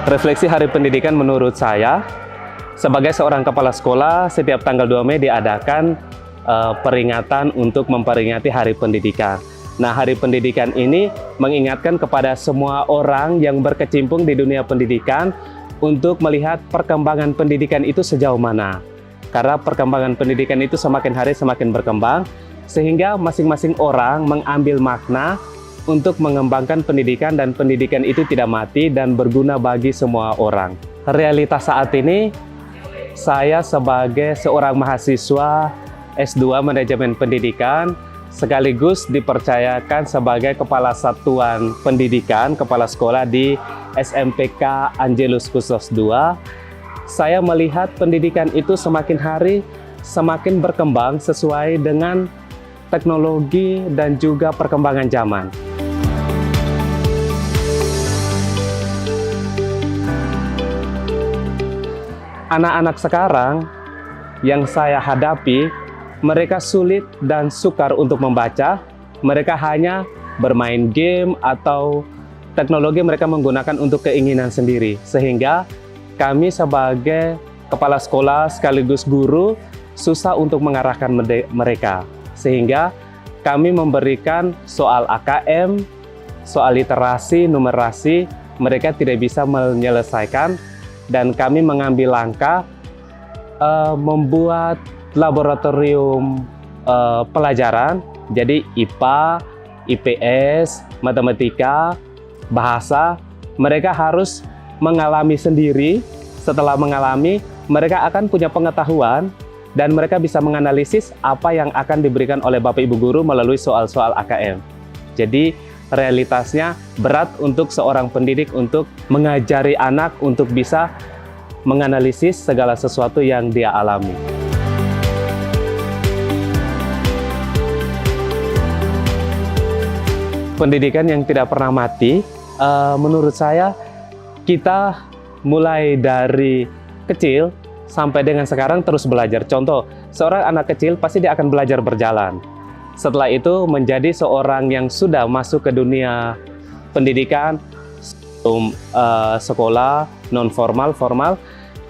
Refleksi Hari Pendidikan menurut saya, sebagai seorang kepala sekolah, setiap tanggal 2 Mei diadakan peringatan untuk memperingati Hari Pendidikan. Nah, Hari Pendidikan ini mengingatkan kepada semua orang yang berkecimpung di dunia pendidikan untuk melihat perkembangan pendidikan itu sejauh mana. Karena perkembangan pendidikan itu semakin hari semakin berkembang, sehingga masing-masing orang mengambil makna untuk mengembangkan pendidikan, dan pendidikan itu tidak mati dan berguna bagi semua orang. Realitas saat ini, saya sebagai seorang mahasiswa S2 Manajemen Pendidikan sekaligus dipercayakan sebagai Kepala Satuan Pendidikan, Kepala Sekolah di SMPK Angelus Khusus II. Saya melihat pendidikan itu semakin hari semakin berkembang sesuai dengan teknologi dan juga perkembangan zaman. Anak-anak sekarang yang saya hadapi, mereka sulit dan sukar untuk membaca. Mereka hanya bermain game atau teknologi mereka menggunakan untuk keinginan sendiri. Sehingga kami sebagai kepala sekolah sekaligus guru susah untuk mengarahkan mereka. Sehingga kami memberikan soal AKM, soal literasi, numerasi, mereka tidak bisa menyelesaikan. Dan kami mengambil langkah membuat laboratorium pelajaran, jadi IPA, IPS, matematika, bahasa, mereka harus mengalami sendiri. Setelah mengalami, mereka akan punya pengetahuan dan mereka bisa menganalisis apa yang akan diberikan oleh Bapak Ibu Guru melalui soal-soal AKM. Jadi realitasnya berat untuk seorang pendidik untuk mengajari anak untuk bisa menganalisis segala sesuatu yang dia alami. Pendidikan yang tidak pernah mati, menurut saya kita mulai dari kecil sampai dengan sekarang terus belajar. Contoh, seorang anak kecil pasti dia akan belajar berjalan. Setelah itu menjadi seorang yang sudah masuk ke dunia pendidikan, sekolah, non-formal, formal,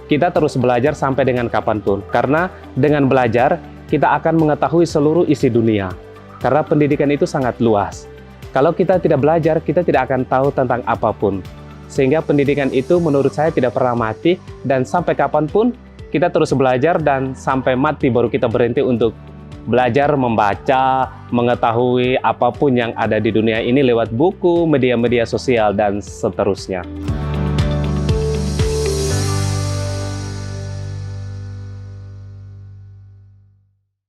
kita terus belajar sampai dengan kapanpun. Karena dengan belajar, kita akan mengetahui seluruh isi dunia. Karena pendidikan itu sangat luas. Kalau kita tidak belajar, kita tidak akan tahu tentang apapun. Sehingga pendidikan itu menurut saya tidak pernah mati, dan sampai kapanpun kita terus belajar, dan sampai mati baru kita berhenti untuk belajar membaca, mengetahui apapun yang ada di dunia ini lewat buku, media-media sosial, dan seterusnya.